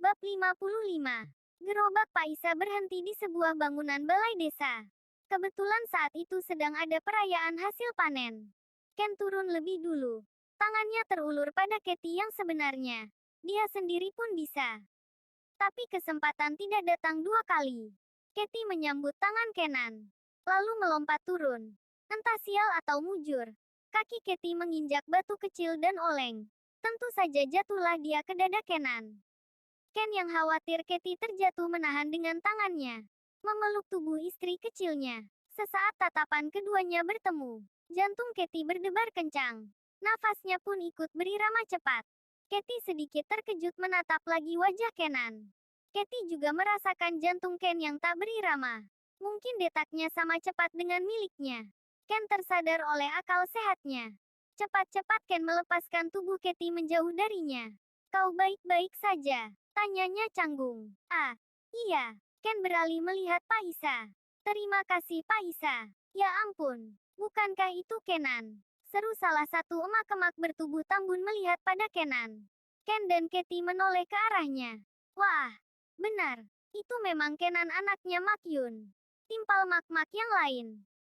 Bab 55. Gerobak Pak Isa berhenti di sebuah bangunan balai desa. Kebetulan saat itu sedang ada perayaan hasil panen. Ken turun lebih dulu. Tangannya terulur pada Katie yang sebenarnya. Dia sendiri pun bisa. Tapi kesempatan tidak datang dua kali. Katie menyambut tangan Kenan. Lalu melompat turun. Entah sial atau mujur. Kaki Katie menginjak batu kecil dan oleng. Tentu saja jatuhlah dia ke dada Kenan. Ken yang khawatir Katie terjatuh menahan dengan tangannya. Memeluk tubuh istri kecilnya. Sesaat tatapan keduanya bertemu. Jantung Katie berdebar kencang. Nafasnya pun ikut berirama cepat. Katie sedikit terkejut menatap lagi wajah Kenan. Katie juga merasakan jantung Ken yang tak berirama. Mungkin detaknya sama cepat dengan miliknya. Ken tersadar oleh akal sehatnya. Cepat-cepat Ken melepaskan tubuh Katie menjauh darinya. Kau baik-baik saja? Tanyanya canggung. Ah, iya. Ken beralih melihat Pak Isa. Terima kasih Pak Isa. Ya ampun, bukankah itu Kenan? Seru salah satu emak-emak bertubuh tambun melihat pada Kenan. Ken dan Katie menoleh ke arahnya. Wah, benar. Itu memang Kenan anaknya Makyun. Timpal mak-mak yang lain.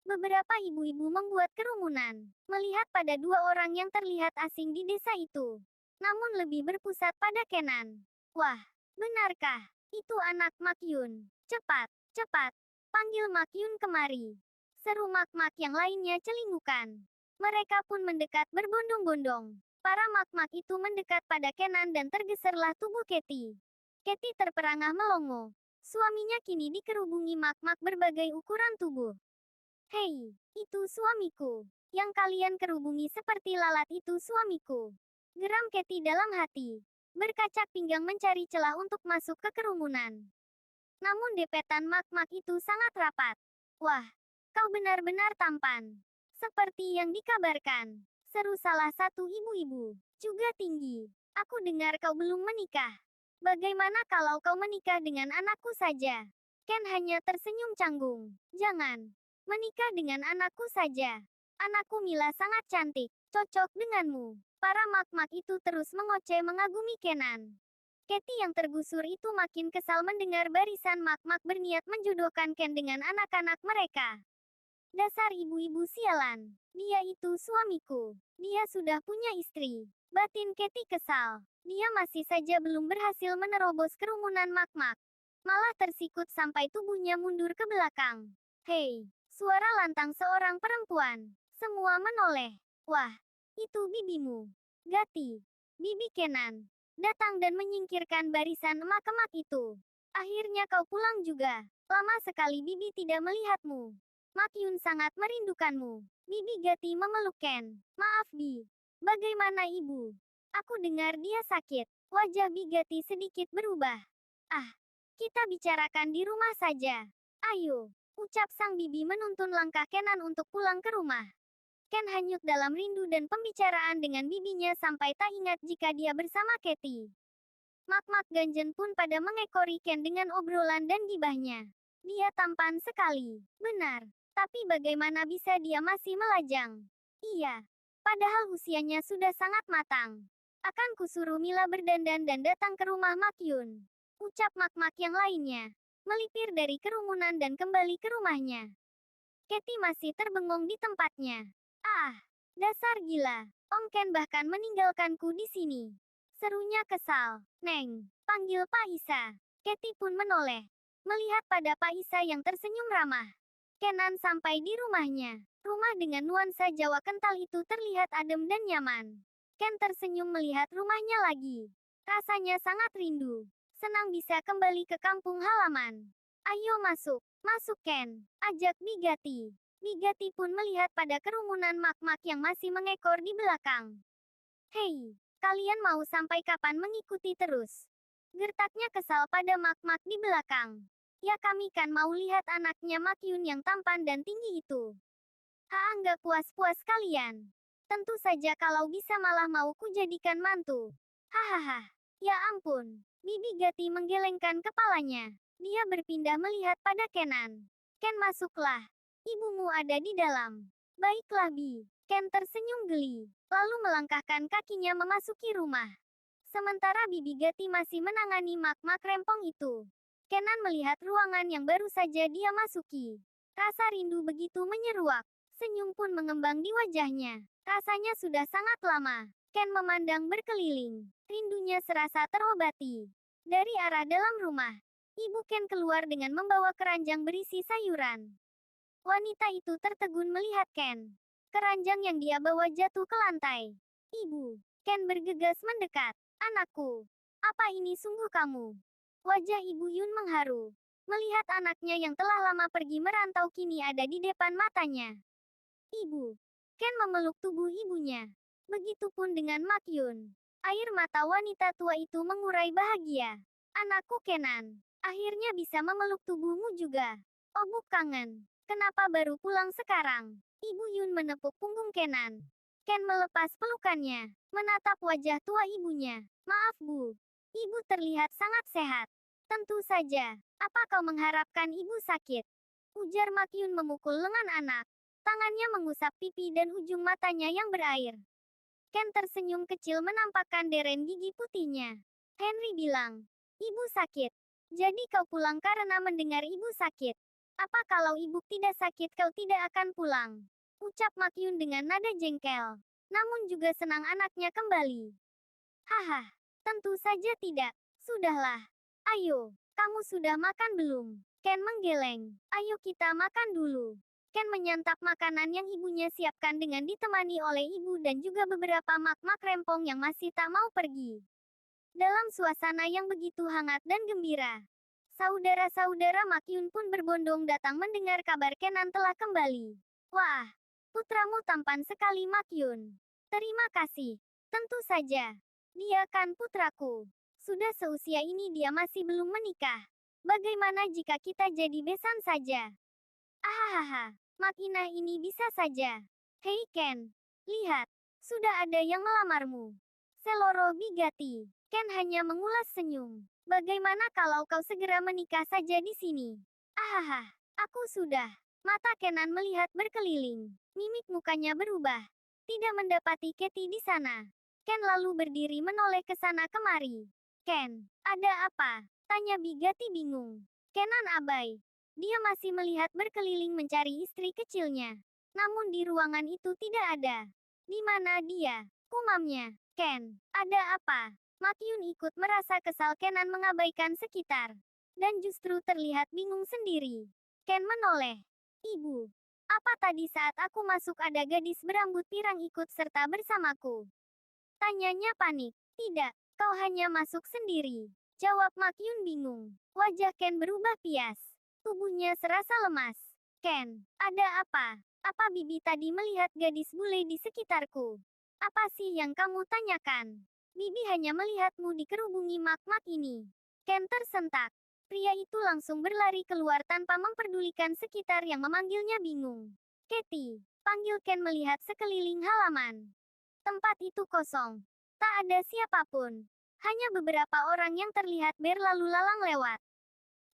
Beberapa ibu-ibu membuat kerumunan. Melihat pada dua orang yang terlihat asing di desa itu. Namun lebih berpusat pada Kenan. Wah, benarkah? Itu anak Makyun. Cepat, cepat. Panggil Makyun kemari. Seru mak-mak yang lainnya celingukan. Mereka pun mendekat berbondong-bondong. Para mak-mak itu mendekat pada Kenan dan tergeserlah tubuh Katie. Katie terperangah melongo. Suaminya kini dikerubungi mak-mak berbagai ukuran tubuh. Hei, itu suamiku. Yang kalian kerubungi seperti lalat itu suamiku. Geram Katie dalam hati. Berkacak pinggang mencari celah untuk masuk ke kerumunan. Namun depetan mak-mak itu sangat rapat. Wah, kau benar-benar tampan. Seperti yang dikabarkan. Seru salah satu ibu-ibu. Juga tinggi. Aku dengar kau belum menikah. Bagaimana kalau kau menikah dengan anakku saja? Ken hanya tersenyum canggung. Jangan. Menikah dengan anakku saja. Anakku Mila sangat cantik. Cocok denganmu. Para mak-mak itu terus mengoceh mengagumi Kenan. Katie yang tergusur itu makin kesal mendengar barisan mak-mak berniat menjodohkan Ken dengan anak-anak mereka. Dasar ibu-ibu sialan. Dia itu suamiku. Dia sudah punya istri. Batin Katie kesal. Dia masih saja belum berhasil menerobos kerumunan mak-mak. Malah tersikut sampai tubuhnya mundur ke belakang. Hei, suara lantang seorang perempuan. Semua menoleh. Wah, itu bibimu. Gati. Bibi Kenan. Datang dan menyingkirkan barisan emak-emak itu. Akhirnya kau pulang juga. Lama sekali Bibi tidak melihatmu. Makyun sangat merindukanmu. Bibi Gati memeluk Ken. Maaf Bi. Bagaimana ibu? Aku dengar dia sakit. Wajah Bi Gati sedikit berubah. Ah, kita bicarakan di rumah saja. Ayo. Ucap sang bibi menuntun langkah Kenan untuk pulang ke rumah. Ken hanyut dalam rindu dan pembicaraan dengan bibinya sampai tak ingat jika dia bersama Katie. Mak-mak ganjen pun pada mengekori Ken dengan obrolan dan gibahnya. Dia tampan sekali. Benar. Tapi bagaimana bisa dia masih melajang? Iya. Padahal usianya sudah sangat matang. Akan kusuruh Mila berdandan dan datang ke rumah Makyun. Ucap mak-mak yang lainnya. Melipir dari kerumunan dan kembali ke rumahnya. Katie masih terbengong di tempatnya. Ah, dasar gila. Om Ken bahkan meninggalkanku di sini. Serunya kesal. Neng, panggil Pak Isa. Katie pun menoleh. Melihat pada Pak Isa yang tersenyum ramah. Kenan sampai di rumahnya. Rumah dengan nuansa Jawa kental itu terlihat adem dan nyaman. Ken tersenyum melihat rumahnya lagi. Rasanya sangat rindu. Senang bisa kembali ke kampung halaman. Ayo masuk, masuk Ken. Ajak Bigati. Bigati pun melihat pada kerumunan mak-mak yang masih mengekor di belakang. Hei, kalian mau sampai kapan mengikuti terus? Gertaknya kesal pada mak-mak di belakang. Ya kami kan mau lihat anaknya Makyun yang tampan dan tinggi itu. Nggak puas-puas kalian. Tentu saja kalau bisa malah mau kujadikan mantu. Hahaha. Ya ampun. Bibi Gati menggelengkan kepalanya. Dia berpindah melihat pada Kenan. Ken masuklah. Ibumu ada di dalam. Baiklah Bi. Ken tersenyum geli. Lalu melangkahkan kakinya memasuki rumah. Sementara Bibi Gati masih menangani mak-mak rempong itu. Kenan melihat ruangan yang baru saja dia masuki. Rasa rindu begitu menyeruak. Senyum pun mengembang di wajahnya. Rasanya sudah sangat lama. Ken memandang berkeliling. Rindunya serasa terobati. Dari arah dalam rumah, Ibu Ken keluar dengan membawa keranjang berisi sayuran. Wanita itu tertegun melihat Ken. Keranjang yang dia bawa jatuh ke lantai. Ibu, Ken bergegas mendekat. Anakku, apa ini sungguh kamu? Wajah Ibu Yun mengharu. Melihat anaknya yang telah lama pergi merantau kini ada di depan matanya. Ibu, Ken memeluk tubuh ibunya. Begitupun dengan Mak Yun. Air mata wanita tua itu mengurai bahagia. Anakku Kenan, akhirnya bisa memeluk tubuhmu juga. Obuk kangen. Kenapa baru pulang sekarang? Ibu Yun menepuk punggung Kenan. Ken melepas pelukannya, menatap wajah tua ibunya. Maaf Bu, Ibu terlihat sangat sehat. Tentu saja, apa kau mengharapkan Ibu sakit? Ujar Mak Yun memukul lengan anak. Tangannya mengusap pipi dan ujung matanya yang berair. Ken tersenyum kecil menampakkan deren gigi putihnya. Henry bilang, Ibu sakit. Jadi kau pulang karena mendengar Ibu sakit. Apa kalau Ibu tidak sakit kau tidak akan pulang? Ucap Mak Yun dengan nada jengkel. Namun juga senang anaknya kembali. Haha, tentu saja tidak. Sudahlah. Ayo, kamu sudah makan belum? Ken menggeleng. Ayo kita makan dulu. Ken menyantap makanan yang ibunya siapkan dengan ditemani oleh ibu dan juga beberapa mak-mak rempong yang masih tak mau pergi. Dalam suasana yang begitu hangat dan gembira, saudara-saudara Mak Yun pun berbondong datang mendengar kabar Kenan telah kembali. Wah, putramu tampan sekali Mak Yun. Terima kasih. Tentu saja. Dia kan putraku. Sudah seusia ini dia masih belum menikah. Bagaimana jika kita jadi besan saja? Ahahaha, Mak Inah ini bisa saja. Hei Ken, lihat. Sudah ada yang melamarmu. Seloro Bigati. Ken hanya mengulas senyum. Bagaimana kalau kau segera menikah saja di sini? Ahaha, aku sudah. Mata Kenan melihat berkeliling. Mimik mukanya berubah. Tidak mendapati Katie di sana. Ken lalu berdiri menoleh ke sana kemari. Ken, ada apa? Tanya Bigati bingung. Kenan abai. Dia masih melihat berkeliling mencari istri kecilnya. Namun di ruangan itu tidak ada. Di mana dia? Kumamnya. Ken, ada apa? Mak Yun ikut merasa kesal Kenan mengabaikan sekitar. Dan justru terlihat bingung sendiri. Ken menoleh. Ibu, apa tadi saat aku masuk ada gadis berambut pirang ikut serta bersamaku? Tanyanya panik. Tidak, kau hanya masuk sendiri. Jawab Mak Yun bingung. Wajah Ken berubah pias. Tubuhnya serasa lemas. Ken, ada apa? Apa Bibi tadi melihat gadis bule di sekitarku? Apa sih yang kamu tanyakan? Bibi hanya melihatmu dikerubungi mak-mak ini. Ken tersentak. Pria itu langsung berlari keluar tanpa memperdulikan sekitar yang memanggilnya bingung. Katie, panggil Ken melihat sekeliling halaman. Tempat itu kosong. Tak ada siapapun. Hanya beberapa orang yang terlihat berlalu lalang lewat.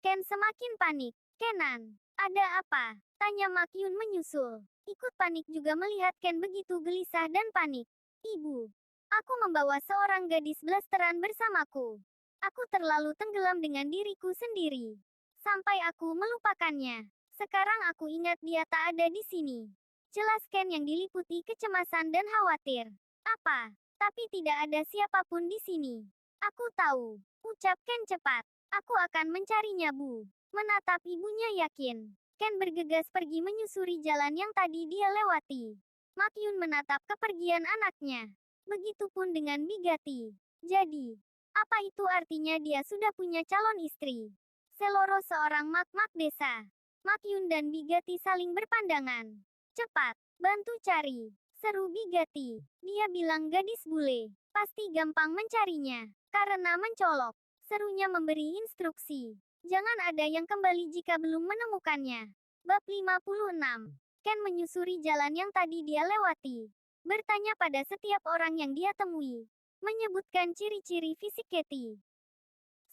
Ken semakin panik. Kenan, ada apa? Tanya Mak Yun menyusul. Ikut panik juga melihat Ken begitu gelisah dan panik. Ibu, aku membawa seorang gadis blasteran bersamaku. Aku terlalu tenggelam dengan diriku sendiri. Sampai aku melupakannya. Sekarang aku ingat dia tak ada di sini. Jelas Ken yang diliputi kecemasan dan khawatir. Apa? Tapi tidak ada siapapun di sini. Aku tahu. Ucap Ken cepat. Aku akan mencarinya Bu. Menatap ibunya yakin. Ken bergegas pergi menyusuri jalan yang tadi dia lewati. Mak Yun menatap kepergian anaknya. Begitupun dengan Bigati. Jadi, apa itu artinya dia sudah punya calon istri? Seloro seorang mak-mak desa. Mak Yun dan Bigati saling berpandangan. Cepat, bantu cari. Seru Bigati. Dia bilang gadis bule. Pasti gampang mencarinya. Karena mencolok. Serunya memberi instruksi. Jangan ada yang kembali jika belum menemukannya. Bab 56. Ken menyusuri jalan yang tadi dia lewati. Bertanya pada setiap orang yang dia temui. Menyebutkan ciri-ciri fisik Katie.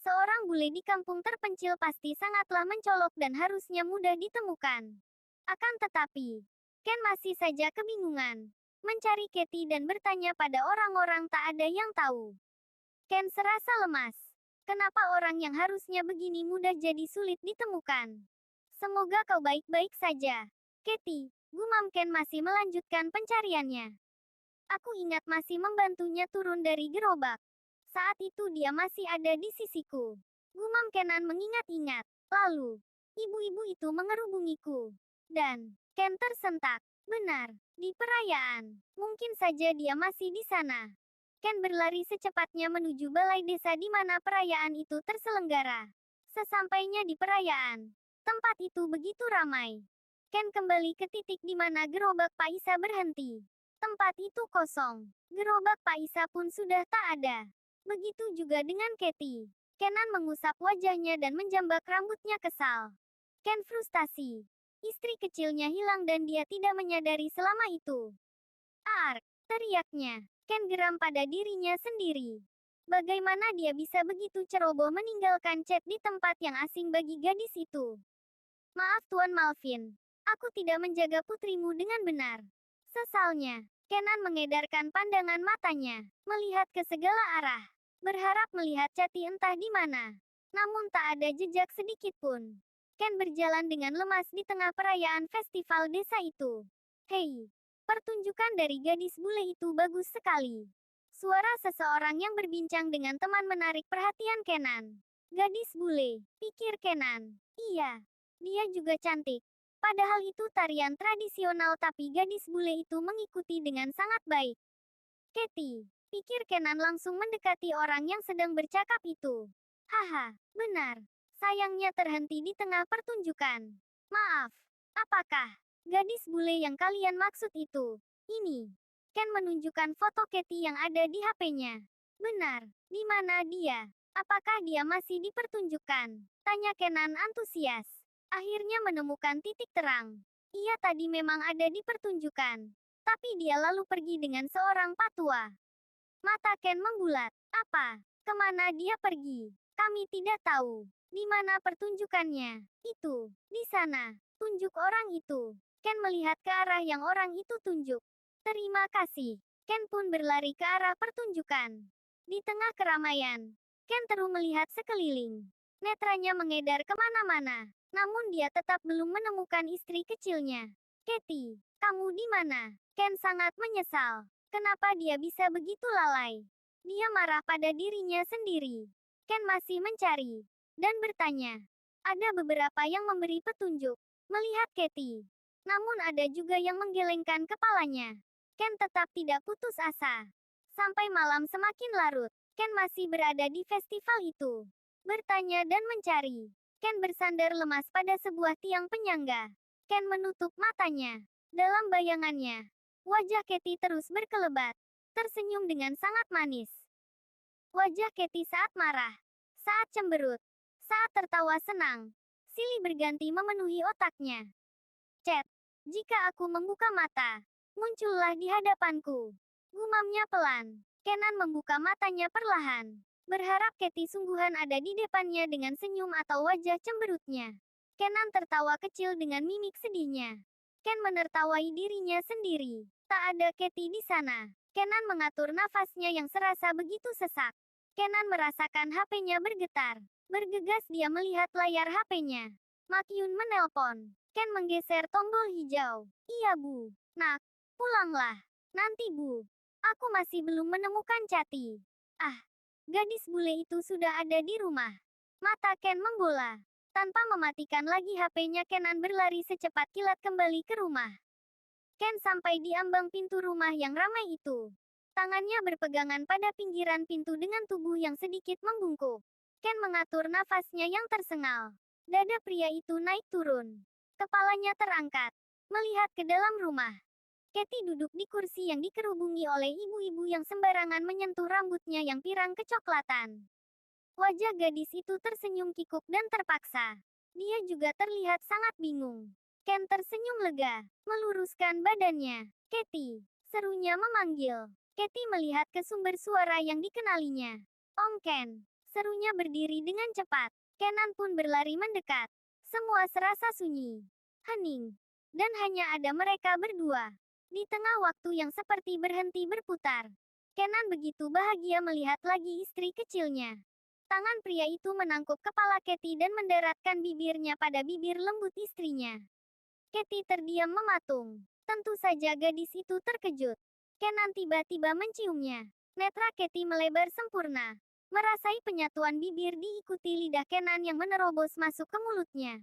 Seorang bule di kampung terpencil pasti sangatlah mencolok dan harusnya mudah ditemukan. Akan tetapi, Ken masih saja kebingungan. Mencari Katie dan bertanya pada orang-orang tak ada yang tahu. Ken serasa lemas. Kenapa orang yang harusnya begini mudah jadi sulit ditemukan? Semoga kau baik-baik saja. Katie, gumam Ken masih melanjutkan pencariannya. Aku ingat masih membantunya turun dari gerobak. Saat itu dia masih ada di sisiku. Gumam Kenan mengingat-ingat. Lalu, ibu-ibu itu mengerubungiku. Dan, Ken tersentak. Benar, di perayaan. Mungkin saja dia masih di sana. Ken berlari secepatnya menuju balai desa di mana perayaan itu terselenggara. Sesampainya di perayaan, tempat itu begitu ramai. Ken kembali ke titik di mana gerobak Pak Isa berhenti. Tempat itu kosong. Gerobak Pak Isa pun sudah tak ada. Begitu juga dengan Katie. Kenan mengusap wajahnya dan menjambak rambutnya kesal. Ken frustasi. Istri kecilnya hilang dan dia tidak menyadari selama itu. Ark, teriaknya. Ken geram pada dirinya sendiri. Bagaimana dia bisa begitu ceroboh meninggalkan Chet di tempat yang asing bagi gadis itu? Maaf Tuan Malvin. Aku tidak menjaga putrimu dengan benar. Sesalnya, Kenan mengedarkan pandangan matanya, melihat ke segala arah. Berharap melihat Cati entah di mana. Namun tak ada jejak sedikit pun. Ken berjalan dengan lemas di tengah perayaan festival desa itu. Hei, pertunjukan dari gadis bule itu bagus sekali. Suara seseorang yang berbincang dengan teman menarik perhatian Kenan. Gadis bule, pikir Kenan. Iya, dia juga cantik. Padahal itu tarian tradisional tapi gadis bule itu mengikuti dengan sangat baik. Katie, pikir Kenan langsung mendekati orang yang sedang bercakap itu. Haha, benar. Sayangnya terhenti di tengah pertunjukan. Maaf, apakah gadis bule yang kalian maksud itu? Ini. Ken menunjukkan foto Katie yang ada di HP-nya. Benar, di mana dia? Apakah dia masih dipertunjukkan? Tanya Kenan antusias. Akhirnya menemukan titik terang. Ia tadi memang ada di pertunjukan. Tapi dia lalu pergi dengan seorang patua. Mata Ken membulat. Apa? Kemana dia pergi? Kami tidak tahu. Di mana pertunjukannya? Itu. Di sana. Tunjuk orang itu. Ken melihat ke arah yang orang itu tunjuk. Terima kasih. Ken pun berlari ke arah pertunjukan. Di tengah keramaian, Ken terus melihat sekeliling. Netranya mengedar kemana-mana. Namun dia tetap belum menemukan istri kecilnya. Katie, kamu di mana? Ken sangat menyesal. Kenapa dia bisa begitu lalai? Dia marah pada dirinya sendiri. Ken masih mencari dan bertanya. Ada beberapa yang memberi petunjuk. Melihat Katie. Namun ada juga yang menggelengkan kepalanya. Ken tetap tidak putus asa. Sampai malam semakin larut. Ken masih berada di festival itu. Bertanya dan mencari. Ken bersandar lemas pada sebuah tiang penyangga. Ken menutup matanya. Dalam bayangannya, wajah Katie terus berkelebat. Tersenyum dengan sangat manis. Wajah Katie saat marah. Saat cemberut. Saat tertawa senang. Silih berganti memenuhi otaknya. Chet, jika aku membuka mata, muncullah di hadapanku. Gumamnya pelan. Kenan membuka matanya perlahan. Berharap Katie sungguhan ada di depannya dengan senyum atau wajah cemberutnya. Kenan tertawa kecil dengan mimik sedihnya. Ken menertawai dirinya sendiri. Tak ada Katie di sana. Kenan mengatur nafasnya yang serasa begitu sesak. Kenan merasakan HP-nya bergetar. Bergegas dia melihat layar HP-nya. Makyun menelpon. Ken menggeser tombol hijau. Iya bu. Nak, pulanglah. Nanti bu. Aku masih belum menemukan Cati. Ah. Gadis bule itu sudah ada di rumah. Mata Ken membola. Tanpa mematikan lagi HP-nya Kenan berlari secepat kilat kembali ke rumah. Ken sampai di ambang pintu rumah yang ramai itu. Tangannya berpegangan pada pinggiran pintu dengan tubuh yang sedikit membungkuk. Ken mengatur nafasnya yang tersengal. Dada pria itu naik turun. Kepalanya terangkat. Melihat ke dalam rumah. Katie duduk di kursi yang dikerubungi oleh ibu-ibu yang sembarangan menyentuh rambutnya yang pirang kecoklatan. Wajah gadis itu tersenyum kikuk dan terpaksa. Dia juga terlihat sangat bingung. Ken tersenyum lega, meluruskan badannya. Katie, serunya memanggil. Katie melihat ke sumber suara yang dikenalinya. Om Ken, serunya berdiri dengan cepat. Kenan pun berlari mendekat. Semua serasa sunyi, hening, dan hanya ada mereka berdua. Di tengah waktu yang seperti berhenti berputar, Kenan begitu bahagia melihat lagi istri kecilnya. Tangan pria itu menangkuk kepala Katie dan mendaratkan bibirnya pada bibir lembut istrinya. Katie terdiam mematung. Tentu saja gadis itu terkejut. Kenan tiba-tiba menciumnya. Netra Katie melebar sempurna. Merasai penyatuan bibir diikuti lidah Kenan yang menerobos masuk ke mulutnya.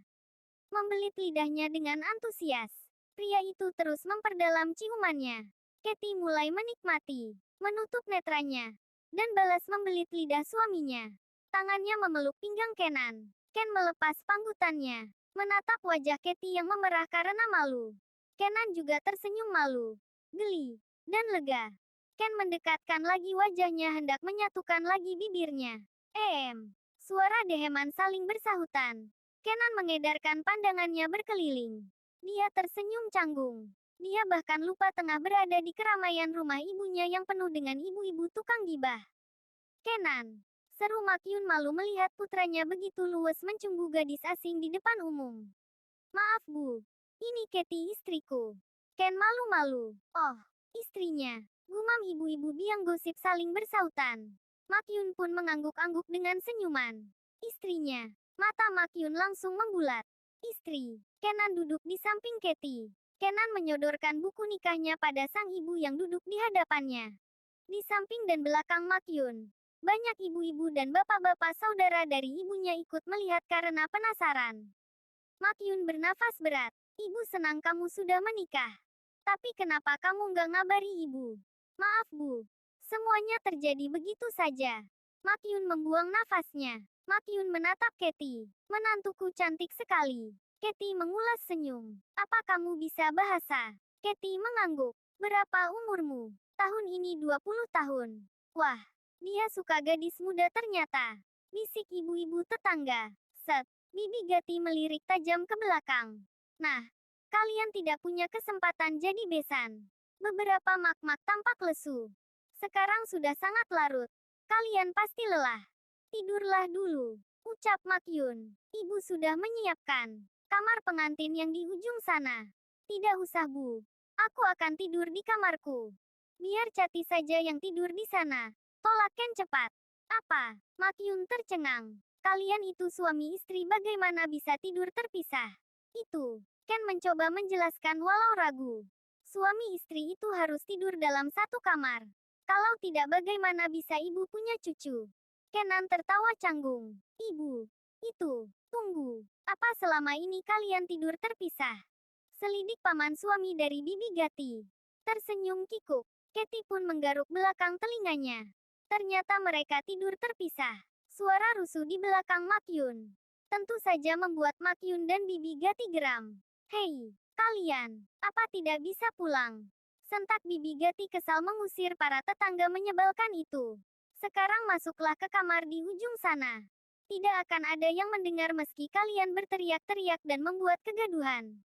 Membelit lidahnya dengan antusias. Pria itu terus memperdalam ciumannya. Katie mulai menikmati, menutup netranya, dan balas membelit lidah suaminya. Tangannya memeluk pinggang Kenan. Ken melepas panggutannya, menatap wajah Katie yang memerah karena malu. Kenan juga tersenyum malu, geli, dan lega. Ken mendekatkan lagi wajahnya hendak menyatukan lagi bibirnya. Suara deheman saling bersahutan. Kenan mengedarkan pandangannya berkeliling. Dia tersenyum canggung. Dia bahkan lupa tengah berada di keramaian rumah ibunya yang penuh dengan ibu-ibu tukang gibah. Kenan, seru Makyun malu melihat putranya begitu luwes mencunggu gadis asing di depan umum. Maaf bu, ini Katie istriku. Ken malu-malu. Oh, istrinya. Gumam ibu-ibu biang gosip saling bersautan. Makyun pun mengangguk-angguk dengan senyuman. Istrinya. Mata Makyun langsung membulat. Istri. Kenan duduk di samping Katie. Kenan menyodorkan buku nikahnya pada sang ibu yang duduk di hadapannya. Di samping dan belakang Makyun, banyak ibu-ibu dan bapak-bapak saudara dari ibunya ikut melihat karena penasaran. Makyun bernafas berat. Ibu senang kamu sudah menikah. Tapi kenapa kamu nggak ngabari ibu? Maaf bu. Semuanya terjadi begitu saja. Makyun membuang nafasnya. Makyun menatap Katie. Menantuku cantik sekali. Katie mengulas senyum. Apa kamu bisa bahasa? Katie mengangguk. Berapa umurmu? Tahun ini 20 tahun. Wah, dia suka gadis muda ternyata. Bisik ibu-ibu tetangga. Set. Bibi Gati melirik tajam ke belakang. Nah, kalian tidak punya kesempatan jadi besan. Beberapa mak-mak tampak lesu. Sekarang sudah sangat larut. Kalian pasti lelah. Tidurlah dulu, ucap Makyun. Ibu sudah menyiapkan kamar pengantin yang di ujung sana. Tidak usah bu. Aku akan tidur di kamarku. Biar Cati saja yang tidur di sana. Tolak Ken cepat. Apa? Makyun tercengang. Kalian itu suami istri bagaimana bisa tidur terpisah? Itu. Ken mencoba menjelaskan walau ragu. Suami istri itu harus tidur dalam satu kamar. Kalau tidak bagaimana bisa ibu punya cucu? Kenan tertawa canggung. Ibu, itu, tunggu. Apa selama ini kalian tidur terpisah? Selidik paman suami dari Bibi Gati. Tersenyum kikuk. Katie pun menggaruk belakang telinganya. Ternyata mereka tidur terpisah. Suara rusuh di belakang Makyun. Tentu saja membuat Makyun dan Bibi Gati geram. Hei, kalian, apa tidak bisa pulang? Sentak Bibi Gati kesal mengusir para tetangga menyebalkan itu. Sekarang masuklah ke kamar di ujung sana. Tidak akan ada yang mendengar meski kalian berteriak-teriak dan membuat kegaduhan.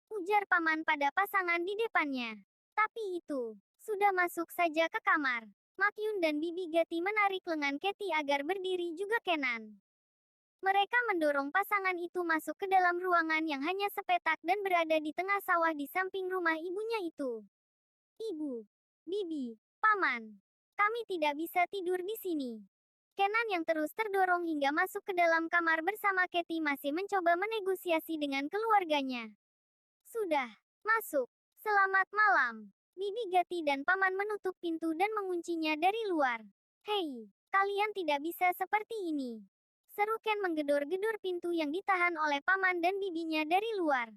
Ujar paman pada pasangan di depannya. Tapi itu, sudah masuk saja ke kamar. Makyun dan Bibi Gati menarik lengan Katie agar berdiri juga Kenan. Mereka mendorong pasangan itu masuk ke dalam ruangan yang hanya sepetak dan berada di tengah sawah di samping rumah ibunya itu. Ibu, Bibi, Paman, kami tidak bisa tidur di sini. Kenan yang terus terdorong hingga masuk ke dalam kamar bersama Katie masih mencoba menegosiasi dengan keluarganya. Sudah, masuk. Selamat malam. Bibi Gati dan Paman menutup pintu dan menguncinya dari luar. Hei, kalian tidak bisa seperti ini. Seru Ken menggedor-gedor pintu yang ditahan oleh Paman dan bibinya dari luar.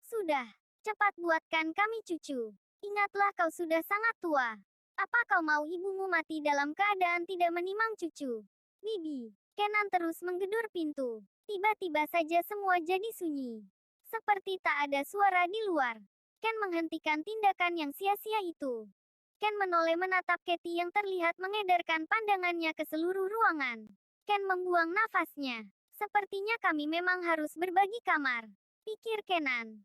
Sudah, cepat buatkan kami cucu. Ingatlah kau sudah sangat tua. Apa kau mau ibumu mati dalam keadaan tidak menimang cucu? Bibi, Kenan terus menggedor pintu. Tiba-tiba saja semua jadi sunyi. Seperti tak ada suara di luar. Ken menghentikan tindakan yang sia-sia itu. Ken menoleh menatap Katie yang terlihat mengedarkan pandangannya ke seluruh ruangan. Ken membuang nafasnya. Sepertinya kami memang harus berbagi kamar. Pikir Kenan.